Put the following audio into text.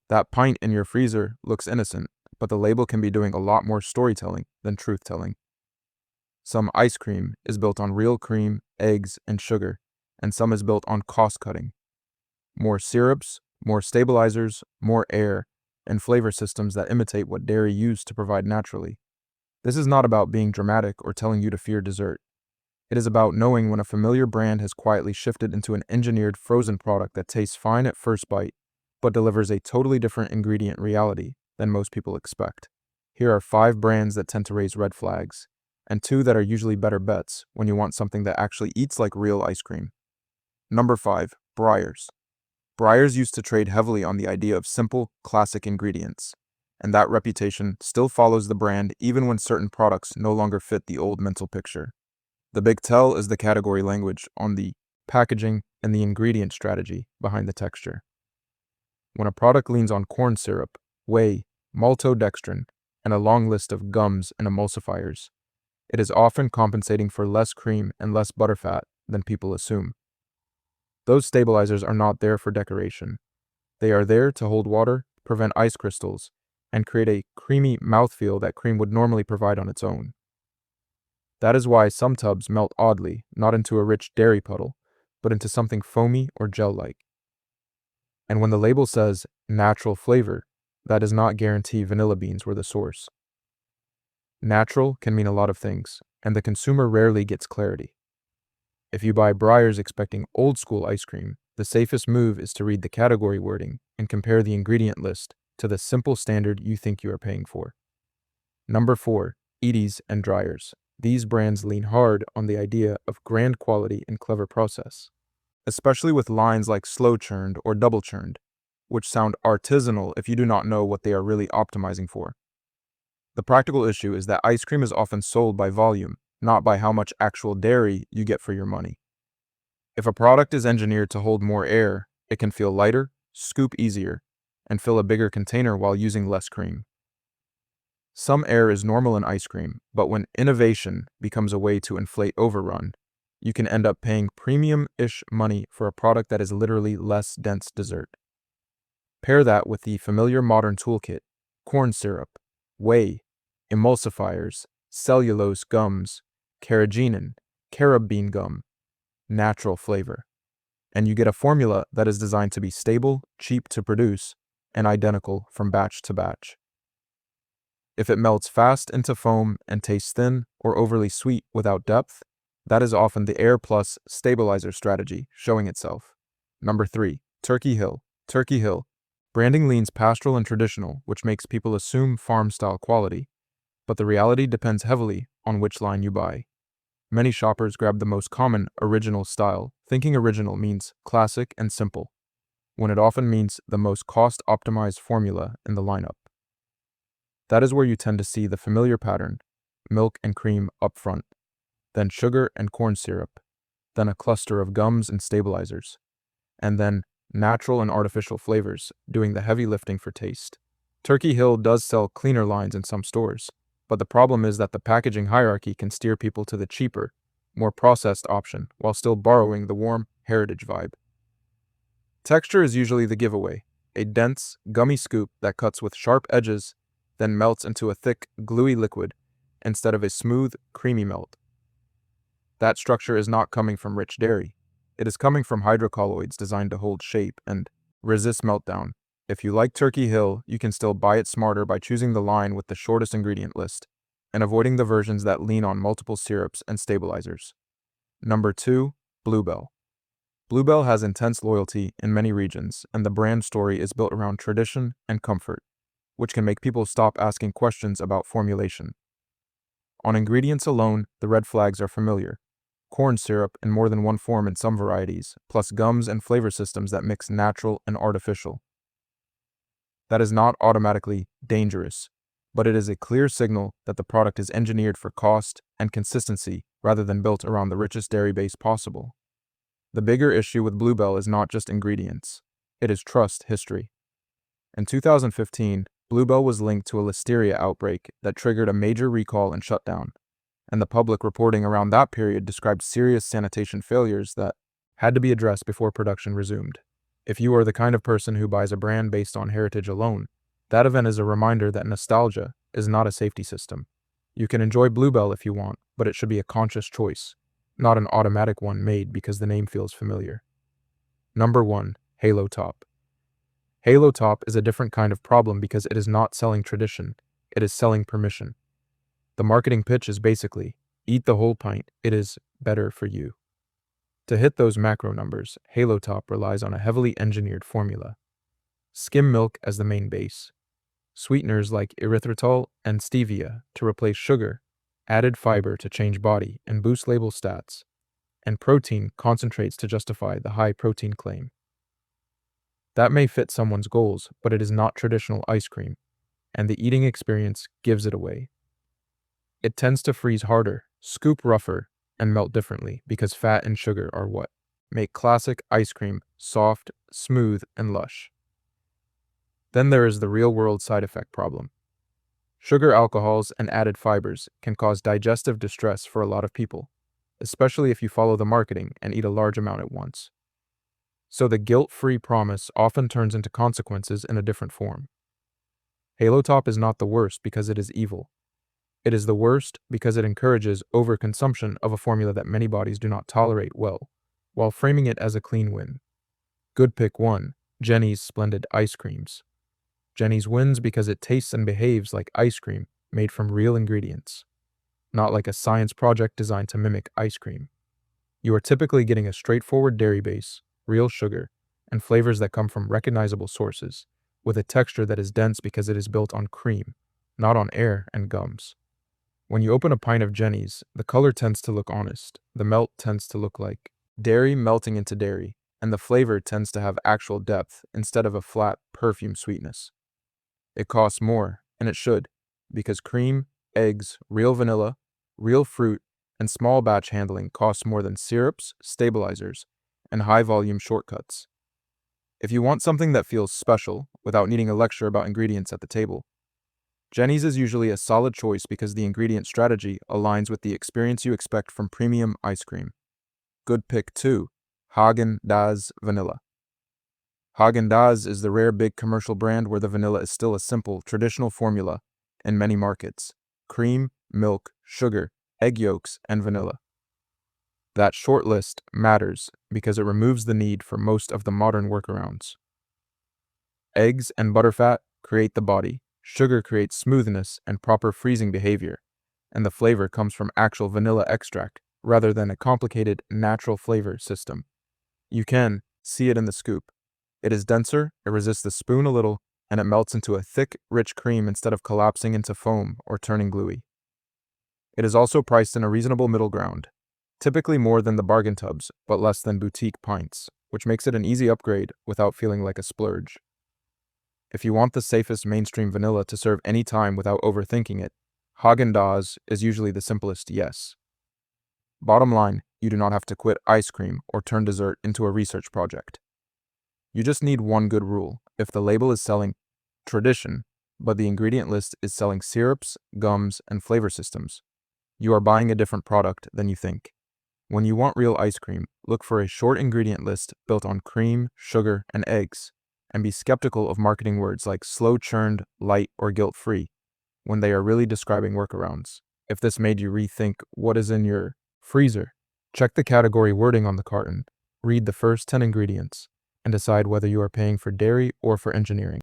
That pint in your freezer looks innocent, but the label can be doing a lot more storytelling than truth-telling. Some ice cream is built on real cream, eggs, and sugar, and some is built on cost-cutting. More syrups, more stabilizers, more air, and flavor systems that imitate what dairy used to provide naturally. This is not about being dramatic or telling you to fear dessert. It is about knowing when a familiar brand has quietly shifted into an engineered frozen product that tastes fine at first bite, but delivers a totally different ingredient reality than most people expect. Here are 5 brands that tend to raise red flags, and 2 that are usually better bets when you want something that actually eats like real ice cream. Number 5, Breyers. Breyers used to trade heavily on the idea of simple, classic ingredients, and that reputation still follows the brand even when certain products no longer fit the old mental picture. The big tell is the category language on the packaging and the ingredient strategy behind the texture. When a product leans on corn syrup, whey, maltodextrin, and a long list of gums and emulsifiers, it is often compensating for less cream and less butterfat than people assume. Those stabilizers are not there for decoration. They are there to hold water, prevent ice crystals, and create a creamy mouthfeel that cream would normally provide on its own. That is why some tubs melt oddly, not into a rich dairy puddle, but into something foamy or gel-like. And when the label says natural flavor, that does not guarantee vanilla beans were the source. Natural can mean a lot of things, and the consumer rarely gets clarity. If you buy Breyers expecting old school ice cream, the safest move is to read the category wording and compare the ingredient list to the simple standard you think you are paying for. Number 4, Edys and Dryers. These brands lean hard on the idea of grand quality and clever process, especially with lines like slow churned or double churned, which sound artisanal if you do not know what they are really optimizing for. The practical issue is that ice cream is often sold by volume, not by how much actual dairy you get for your money. If a product is engineered to hold more air, it can feel lighter, scoop easier, and fill a bigger container while using less cream. Some air is normal in ice cream, but when innovation becomes a way to inflate overrun, you can end up paying premium-ish money for a product that is literally less dense dessert. Pair that with the familiar modern toolkit, corn syrup, whey, emulsifiers, cellulose gums, carrageenan, carob bean gum, natural flavor, and you get a formula that is designed to be stable, cheap to produce, and identical from batch to batch. If it melts fast into foam and tastes thin or overly sweet without depth, that is often the air plus stabilizer strategy showing itself. Number 3, Turkey Hill. Turkey Hill. Branding leans pastoral and traditional, which makes people assume farm-style quality, but the reality depends heavily on which line you buy. Many shoppers grab the most common original style, thinking original means classic and simple, when it often means the most cost-optimized formula in the lineup. That is where you tend to see the familiar pattern, milk and cream up front, then sugar and corn syrup, then a cluster of gums and stabilizers, and then natural and artificial flavors doing the heavy lifting for taste. Turkey Hill does sell cleaner lines in some stores, but the problem is that the packaging hierarchy can steer people to the cheaper, more processed option while still borrowing the warm heritage vibe. Texture is usually the giveaway, a dense, gummy scoop that cuts with sharp edges, then melts into a thick, gluey liquid instead of a smooth, creamy melt. That structure is not coming from rich dairy. It is coming from hydrocolloids designed to hold shape and resist meltdown. If you like Turkey Hill, you can still buy it smarter by choosing the line with the shortest ingredient list and avoiding the versions that lean on multiple syrups and stabilizers. Number 2, Bluebell. Bluebell has intense loyalty in many regions, and the brand story is built around tradition and comfort, which can make people stop asking questions about formulation. On ingredients alone, the red flags are familiar. Corn syrup in more than one form in some varieties, plus gums and flavor systems that mix natural and artificial. That is not automatically dangerous, but it is a clear signal that the product is engineered for cost and consistency rather than built around the richest dairy base possible. The bigger issue with Bluebell is not just ingredients, it is trust history. In 2015, Bluebell was linked to a listeria outbreak that triggered a major recall and shutdown, and the public reporting around that period described serious sanitation failures that had to be addressed before production resumed. If you are the kind of person who buys a brand based on heritage alone, that event is a reminder that nostalgia is not a safety system. You can enjoy Bluebell if you want, but it should be a conscious choice, not an automatic one made because the name feels familiar. Number 1. Halo Top. Halo Top is a different kind of problem because it is not selling tradition, it is selling permission. The marketing pitch is basically, eat the whole pint, it is better for you. To hit those macro numbers, Halo Top relies on a heavily engineered formula. Skim milk as the main base, sweeteners like erythritol and stevia to replace sugar, added fiber to change body and boost label stats, and protein concentrates to justify the high protein claim. That may fit someone's goals, but it is not traditional ice cream, and the eating experience gives it away. It tends to freeze harder, scoop rougher, and melt differently because fat and sugar are what make classic ice cream soft, smooth, and lush. Then there is the real-world side effect problem. Sugar alcohols and added fibers can cause digestive distress for a lot of people, especially if you follow the marketing and eat a large amount at once. So the guilt-free promise often turns into consequences in a different form. Halo Top is not the worst because it is evil. It is the worst because it encourages overconsumption of a formula that many bodies do not tolerate well, while framing it as a clean win. Good pick 1, Jeni's Splendid Ice Creams. Jeni's wins because it tastes and behaves like ice cream made from real ingredients, not like a science project designed to mimic ice cream. You are typically getting a straightforward dairy base, real sugar, and flavors that come from recognizable sources, with a texture that is dense because it is built on cream, not on air and gums. When you open a pint of Jeni's, the color tends to look honest, the melt tends to look like dairy melting into dairy, and the flavor tends to have actual depth instead of a flat perfume sweetness. It costs more, and it should, because cream, eggs, real vanilla, real fruit, and small batch handling costs more than syrups, stabilizers, and high-volume shortcuts. If you want something that feels special, without needing a lecture about ingredients at the table, Jeni's is usually a solid choice because the ingredient strategy aligns with the experience you expect from premium ice cream. Good pick 2, Haagen Dazs Vanilla. Haagen Dazs is the rare big commercial brand where the vanilla is still a simple, traditional formula in many markets: cream, milk, sugar, egg yolks, and vanilla. That short list matters because it removes the need for most of the modern workarounds. Eggs and butterfat create the body, sugar creates smoothness and proper freezing behavior, and the flavor comes from actual vanilla extract rather than a complicated natural flavor system. You can see it in the scoop. It is denser, it resists the spoon a little, and it melts into a thick, rich cream instead of collapsing into foam or turning gluey. It is also priced in a reasonable middle ground, typically more than the bargain tubs, but less than boutique pints, which makes it an easy upgrade without feeling like a splurge. If you want the safest mainstream vanilla to serve any time without overthinking it, Haagen-Dazs is usually the simplest yes. Bottom line, you do not have to quit ice cream or turn dessert into a research project. You just need one good rule. If the label is selling tradition, but the ingredient list is selling syrups, gums, and flavor systems, you are buying a different product than you think. When you want real ice cream, look for a short ingredient list built on cream, sugar, and eggs, and be skeptical of marketing words like slow-churned, light, or guilt-free when they are really describing workarounds. If this made you rethink what is in your freezer, check the category wording on the carton, read the first 10 ingredients, and decide whether you are paying for dairy or for engineering.